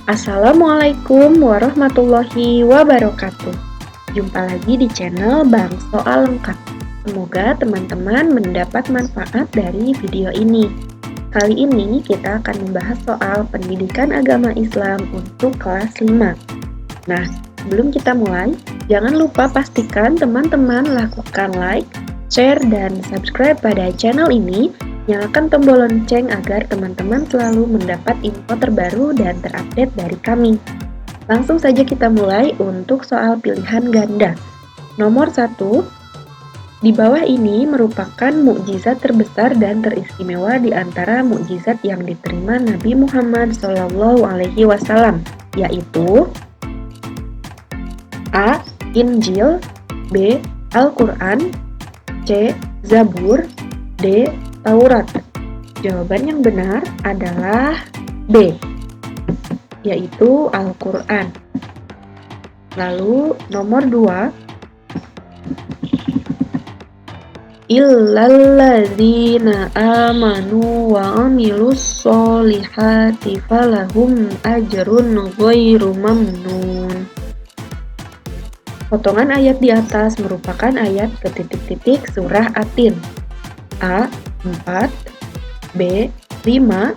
Assalamualaikum warahmatullahi wabarakatuh. Jumpa lagi di channel Bang Soal Lengkap. Semoga teman-teman mendapat manfaat dari video ini. Kali ini kita akan membahas soal pendidikan agama Islam untuk kelas 5. Nah, sebelum kita mulai, jangan lupa pastikan teman-teman lakukan like, share, dan subscribe pada channel ini. Nyalakan tombol lonceng agar teman-teman selalu mendapat info terbaru dan terupdate dari kami. Langsung saja kita mulai untuk soal pilihan ganda. Nomor 1, di bawah ini merupakan mukjizat terbesar dan teristimewa di antara mukjizat yang diterima Nabi Muhammad SAW, yaitu A. Injil, B. Al-Quran, C. Zabur, D. Taurat. Jawaban yang benar adalah B, yaitu Al-Quran. Lalu nomor 2, illalladzina amanu wa amilus solihati falahum ajrun ghairu mamnun. Potongan ayat di atas merupakan ayat ketitik-titik surah At-Tin. A. 4, B. 5,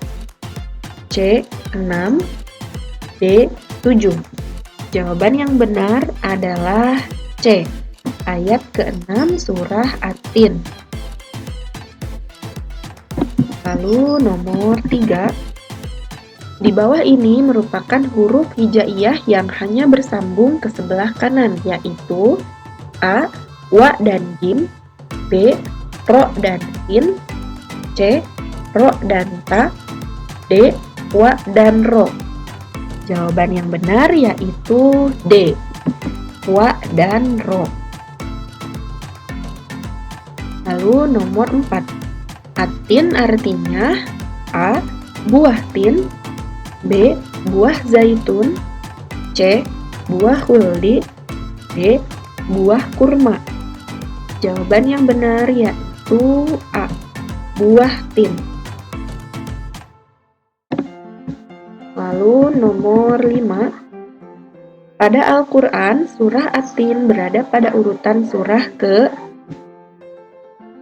C. 6, D. 7. Jawaban yang benar adalah C, ayat ke-6 surah At-Tin. Lalu nomor 3, di bawah ini merupakan huruf hijaiyah yang hanya bersambung ke sebelah kanan, yaitu A. Wa dan Jim, B. Ro dan Sin, C. Ro dan Ta, D. Wa dan Ro. Jawaban yang benar yaitu D, Wa dan Ro. Lalu nomor 4, At-Tin artinya A. Buah tin, B. Buah zaitun, C. Buah khuldi, D. Buah kurma. Jawaban yang benar yaitu A, buah tin. Lalu nomor 5, pada Al-Quran, surah At-Tin berada pada urutan surah ke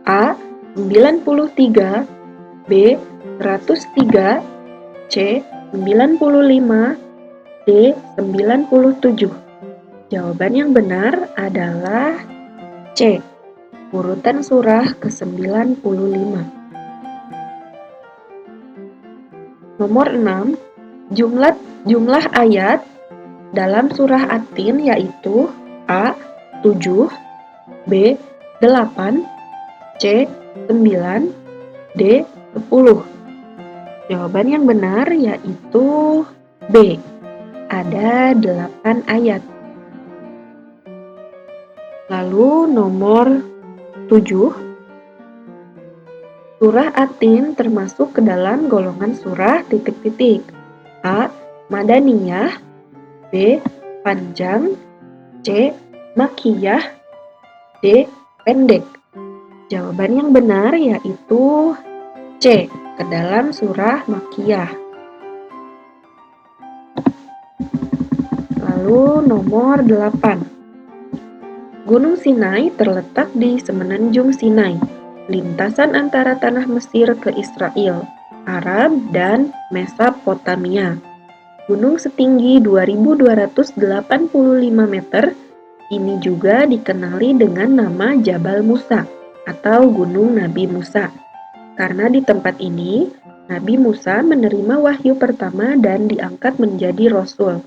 A. 93, B. 103, C. 95, D. 97. Jawaban yang benar adalah C, urutan surah ke-95. Nomor 6, jumlah ayat dalam surah At-Tin yaitu A. 7, B. 8, C. 9, D. 10. Jawaban yang benar yaitu B, ada 8 ayat. Lalu nomor 7, surah At-Tin termasuk ke dalam golongan surah titik-titik. A. Madaniyah, B. Panjang, C. Makkiyah, D. Pendek. Jawaban yang benar yaitu C, ke dalam surah Makkiyah. Lalu nomor 8, Gunung Sinai terletak di semenanjung Sinai, lintasan antara tanah Mesir ke Israel, Arab, dan Mesopotamia. Gunung setinggi 2.285 meter, ini juga dikenali dengan nama Jabal Musa atau Gunung Nabi Musa. Karena di tempat ini, Nabi Musa menerima wahyu pertama dan diangkat menjadi Rasul.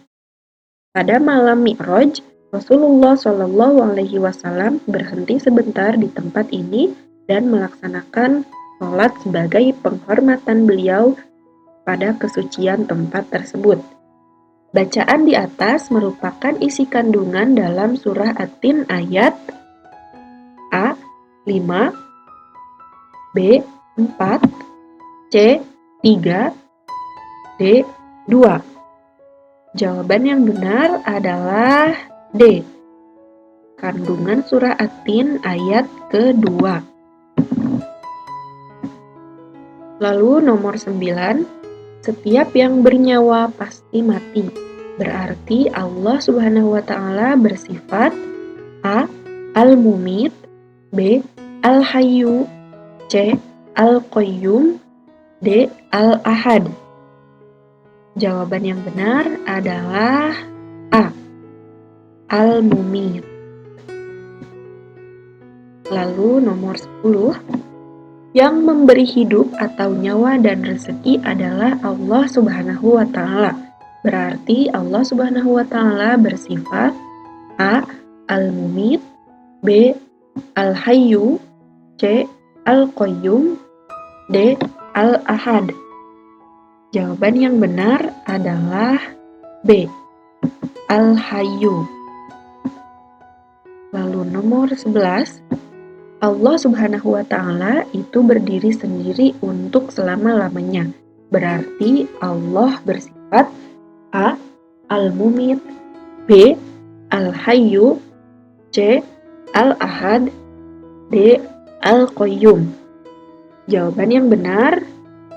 Pada malam Mi'raj, Rasulullah SAW berhenti sebentar di tempat ini dan melaksanakan sholat sebagai penghormatan beliau pada kesucian tempat tersebut. Bacaan di atas merupakan isi kandungan dalam surah At-Tin ayat A. 5, B. 4, C. 3, D. 2. Jawaban yang benar adalah D, kandungan surah At-Tin ayat ke-2. Lalu nomor 9, Setiap yang bernyawa pasti mati. Berarti Allah Subhanahu wa taala bersifat A. Al-Mumit, B. Al-Hayyu, C. Al-Qayyum, D. Al-Ahad. Jawaban yang benar adalah A. Al-Mumit. Lalu nomor 10, yang memberi hidup atau nyawa dan rezeki adalah Allah Subhanahu wa taala. Berarti Allah Subhanahu wa taala bersifat A. Al-Mumit, B. Al-Hayyu, C. Al-Qayyum, D. Al-Ahad. Jawaban yang benar adalah B. Al-Hayyu. Lalu nomor 11, Allah Subhanahu wa taala itu berdiri sendiri untuk selama-lamanya. Berarti Allah bersifat A. Al-Mumit, B. Al-Hayyu, C. Al-Ahad, D. Al-Qayyum. Jawaban yang benar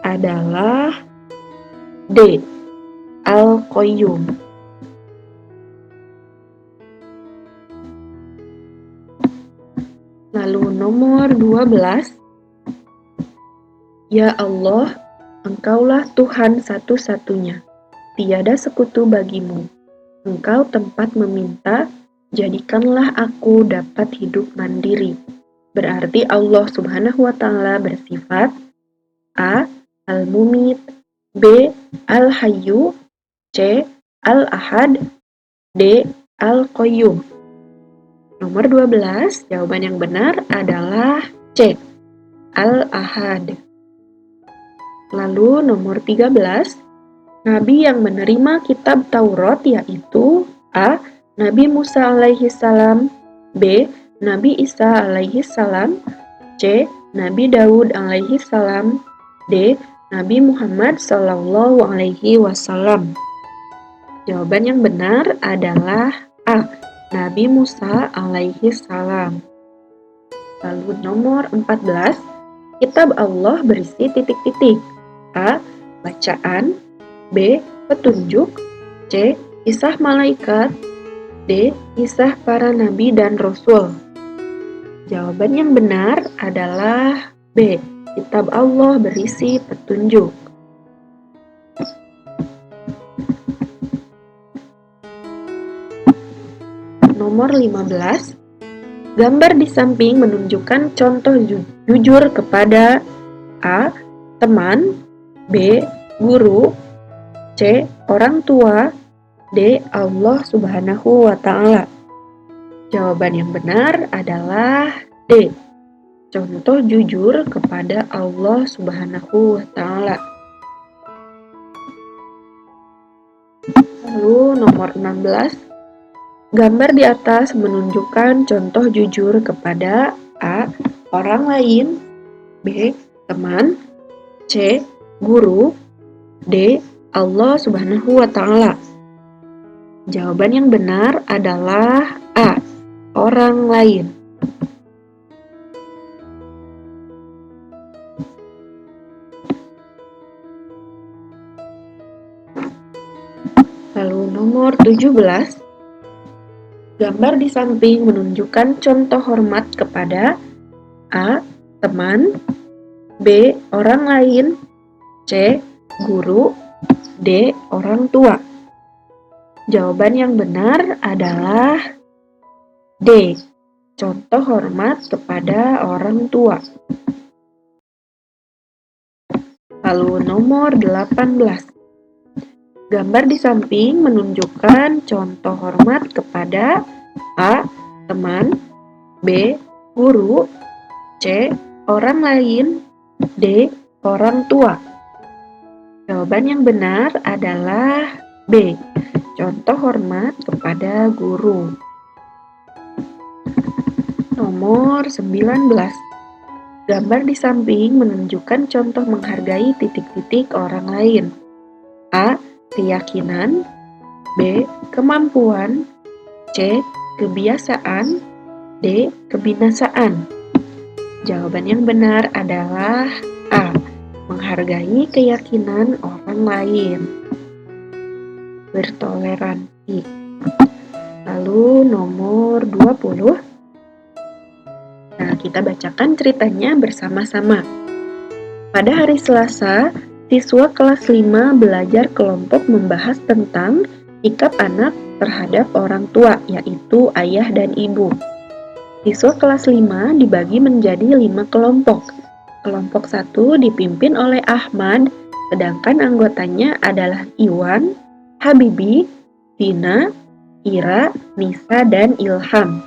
adalah D. Al-Qayyum. Lalu nomor 12, Ya Allah, Engkaulah Tuhan satu-satunya, tiada sekutu bagimu. Engkau tempat meminta, jadikanlah aku dapat hidup mandiri. Berarti Allah Subhanahu wa taala bersifat A. Al-Mumit, B. Al-Hayyu, C. Al-Ahad, D. Al-Qayyum. Nomor 12, jawaban yang benar adalah C. Al-Ahad. Lalu nomor 13, Nabi yang menerima kitab Taurat yaitu A. Nabi Musa alaihi salam, B. Nabi Isa alaihi salam, C. Nabi Daud alaihi salam, D. Nabi Muhammad sallallahu alaihi wasallam. Jawaban yang benar adalah A. Nabi Musa alaihi salam. Lalu nomor 14, kitab Allah berisi titik-titik. A. Bacaan, B. Petunjuk, C. Kisah malaikat, D. Kisah para nabi dan rasul. Jawaban yang benar adalah B. Kitab Allah berisi petunjuk. Nomor 15, gambar di samping menunjukkan contoh jujur kepada A. Teman, B. Guru, C. Orang tua, D. Allah Subhanahu wa taala. Jawaban yang benar adalah D. Contoh jujur kepada Allah Subhanahu wa taala. Lalu nomor 16, gambar di atas menunjukkan contoh jujur kepada A. Orang lain, B. Teman, C. Guru, D. Allah Subhanahu wa taala. Jawaban yang benar adalah A. Orang lain. Lalu nomor 17, gambar di samping menunjukkan contoh hormat kepada A. Teman, B. Orang lain, C. Guru, D. Orang tua. Jawaban yang benar adalah D. Contoh hormat kepada orang tua. Lalu nomor 18, gambar di samping menunjukkan contoh hormat kepada A. Teman, B. Guru, C. Orang lain, D. Orang tua. Jawaban yang benar adalah B. Contoh hormat kepada guru. Nomor 19, gambar di samping menunjukkan contoh menghargai titik-titik orang lain. A. Keyakinan, B. Kemampuan, C. Kebiasaan, D. Kebinasaan. Jawaban yang benar adalah A. menghargai keyakinan orang lain, bertoleransi. Lalu nomor 20. Nah, kita bacakan ceritanya bersama-sama. Pada hari Selasa, siswa kelas 5 belajar kelompok membahas tentang sikap anak terhadap orang tua, yaitu ayah dan ibu. Siswa kelas 5 dibagi menjadi 5 kelompok. Kelompok 1 dipimpin oleh Ahmad, sedangkan anggotanya adalah Iwan, Habibi, Dina, Ira, Nisa, dan Ilham.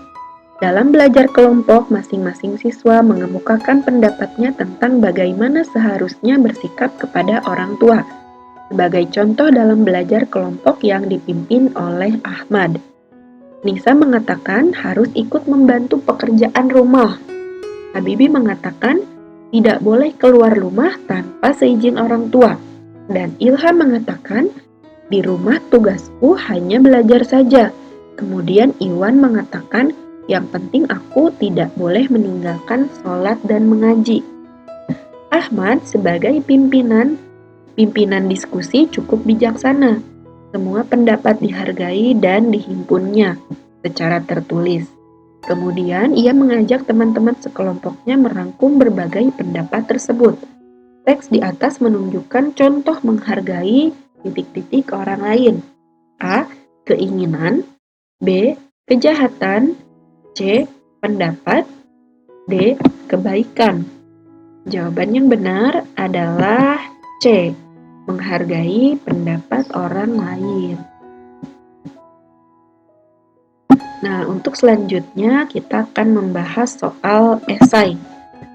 Dalam belajar kelompok, masing-masing siswa mengemukakan pendapatnya tentang bagaimana seharusnya bersikap kepada orang tua. Sebagai contoh dalam belajar kelompok yang dipimpin oleh Ahmad, Nisa mengatakan harus ikut membantu pekerjaan rumah. Habibi mengatakan tidak boleh keluar rumah tanpa seizin orang tua. Dan Ilham mengatakan di rumah tugasku hanya belajar saja. Kemudian Iwan mengatakan yang penting aku tidak boleh meninggalkan sholat dan mengaji. Ahmad sebagai pimpinan diskusi cukup bijaksana. Semua pendapat dihargai dan dihimpunnya secara tertulis. Kemudian ia mengajak teman-teman sekelompoknya merangkum berbagai pendapat tersebut. Teks di atas menunjukkan contoh menghargai titik-titik orang lain. A. Keinginan. B. Kejahatan. C. Pendapat. D. Kebaikan. Jawaban yang benar adalah C. Menghargai pendapat orang lain. Nah, untuk selanjutnya kita akan membahas soal esai.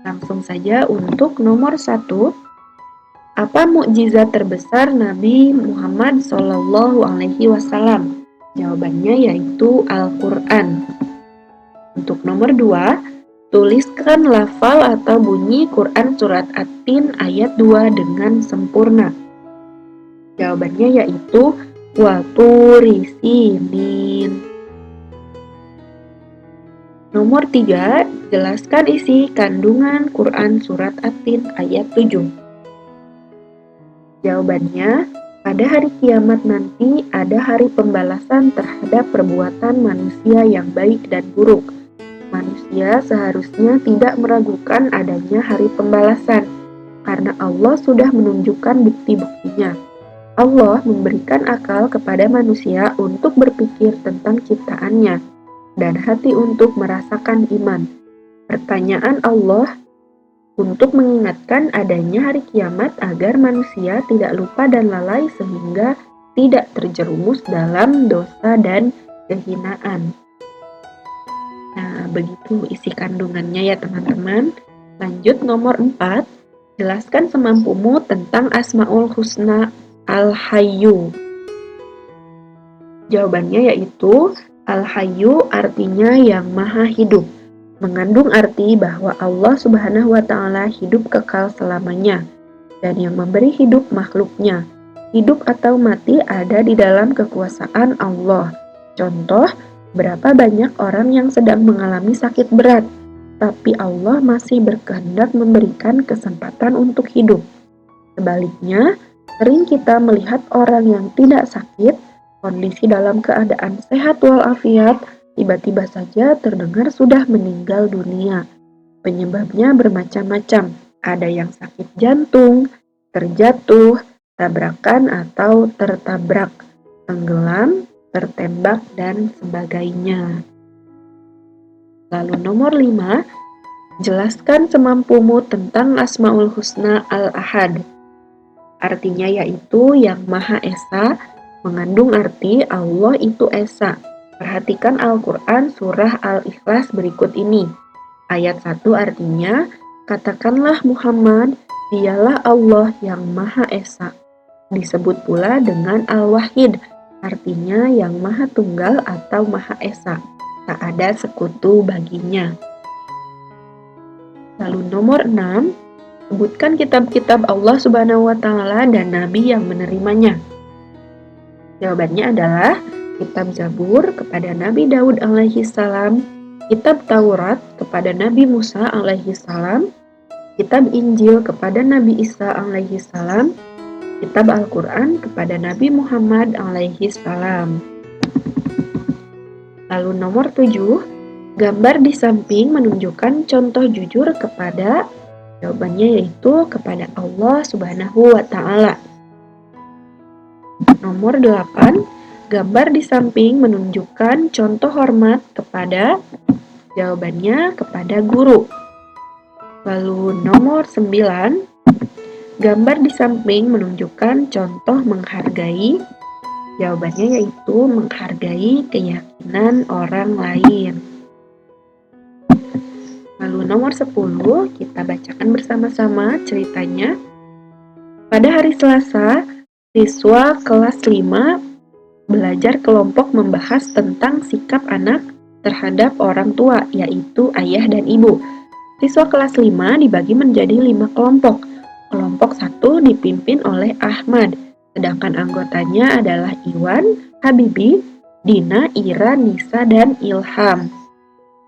Langsung saja untuk nomor 1. Apa mukjizat terbesar Nabi Muhammad SAW? Jawabannya yaitu Al-Quran. Untuk nomor 2, tuliskan lafal atau bunyi Quran Surat At-Tin ayat 2 dengan sempurna. Jawabannya yaitu Wa-turi sinin. Nomor 3, jelaskan isi kandungan Quran Surat At-Tin ayat 7. Jawabannya, pada hari kiamat nanti ada hari pembalasan terhadap perbuatan manusia yang baik dan buruk. Manusia seharusnya tidak meragukan adanya hari pembalasan, karena Allah sudah menunjukkan bukti-buktinya. Allah memberikan akal kepada manusia untuk berpikir tentang ciptaannya, dan hati untuk merasakan iman. Pertanyaan Allah untuk mengingatkan adanya hari kiamat agar manusia tidak lupa dan lalai sehingga tidak terjerumus dalam dosa dan kehinaan. Nah, begitu isi kandungannya ya teman-teman. Lanjut nomor 4, jelaskan semampumu tentang Asmaul Husna Al-Hayyu. Jawabannya yaitu Al-Hayyu artinya yang maha hidup, mengandung arti bahwa Allah Subhanahu wa Ta'ala hidup kekal selamanya dan yang memberi hidup makhluknya. Hidup atau mati ada di dalam kekuasaan Allah. Contoh, berapa banyak orang yang sedang mengalami sakit berat, tapi Allah masih berkehendak memberikan kesempatan untuk hidup. Sebaliknya, sering kita melihat orang yang tidak sakit, kondisi dalam keadaan sehat walafiat, tiba-tiba saja terdengar sudah meninggal dunia. Penyebabnya bermacam-macam. Ada yang sakit jantung, terjatuh, tabrakan atau tertabrak, tenggelam, tertembak, dan sebagainya. Lalu nomor 5, jelaskan semampumu tentang Asmaul Husna Al-Ahad. Artinya yaitu yang Maha Esa, mengandung arti Allah itu Esa. Perhatikan Al-Quran surah Al-Ikhlas berikut ini. Ayat 1 artinya, katakanlah Muhammad, dialah Allah yang Maha Esa. Disebut pula dengan Al-Wahid, artinya yang Maha Tunggal atau Maha Esa. Tak ada sekutu baginya. Lalu nomor 6, sebutkan kitab-kitab Allah Subhanahu wa Ta'ala dan Nabi yang menerimanya. Jawabannya adalah kitab Zabur kepada Nabi Daud alaihi salam, kitab Taurat kepada Nabi Musa alaihi salam, kitab Injil kepada Nabi Isa alaihi salam, kitab Al-Quran kepada Nabi Muhammad alaihi salam. Lalu nomor 7, gambar di samping menunjukkan contoh jujur kepada, jawabannya yaitu kepada Allah Subhanahu wa Ta'ala. Nomor 8, gambar di samping menunjukkan contoh hormat kepada, jawabannya kepada guru. Lalu nomor 9, gambar di samping menunjukkan contoh menghargai, jawabannya yaitu menghargai keyakinan orang lain. Lalu nomor 10, kita bacakan bersama-sama ceritanya. Pada hari Selasa, siswa kelas 5 belajar kelompok membahas tentang sikap anak terhadap orang tua, yaitu ayah dan ibu. Siswa kelas 5 dibagi menjadi 5 kelompok. Kelompok 1 dipimpin oleh Ahmad, sedangkan anggotanya adalah Iwan, Habibi, Dina, Ira, Nisa, dan Ilham.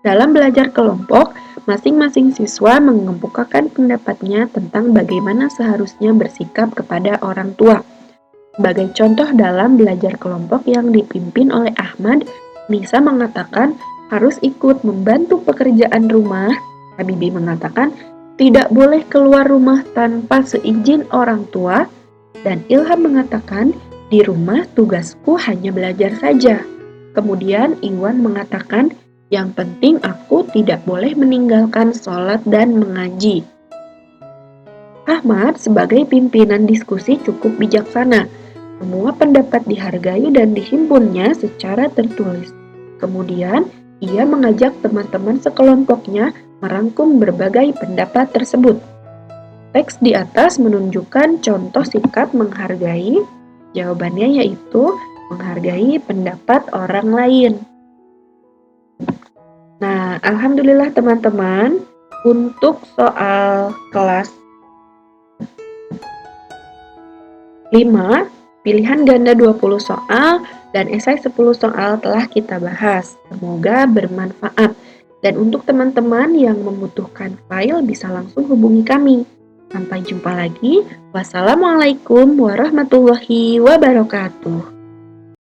Dalam belajar kelompok, masing-masing siswa mengemukakan pendapatnya tentang bagaimana seharusnya bersikap kepada orang tua. Sebagai contoh dalam belajar kelompok yang dipimpin oleh Ahmad, Nisa mengatakan harus ikut membantu pekerjaan rumah. Habibi mengatakan tidak boleh keluar rumah tanpa seizin orang tua. Dan Ilham mengatakan di rumah tugasku hanya belajar saja. Kemudian Iwan mengatakan yang penting aku tidak boleh meninggalkan sholat dan mengaji. Ahmad sebagai pimpinan diskusi cukup bijaksana. Semua pendapat dihargai dan dihimpunnya secara tertulis. Kemudian, ia mengajak teman-teman sekelompoknya merangkum berbagai pendapat tersebut. Teks di atas menunjukkan contoh sikap menghargai. Jawabannya yaitu menghargai pendapat orang lain. Nah, alhamdulillah teman-teman, untuk soal kelas 5, pilihan ganda 20 soal dan esai 10 soal telah kita bahas. Semoga bermanfaat. Dan untuk teman-teman yang membutuhkan file bisa langsung hubungi kami. Sampai jumpa lagi. Wassalamualaikum warahmatullahi wabarakatuh.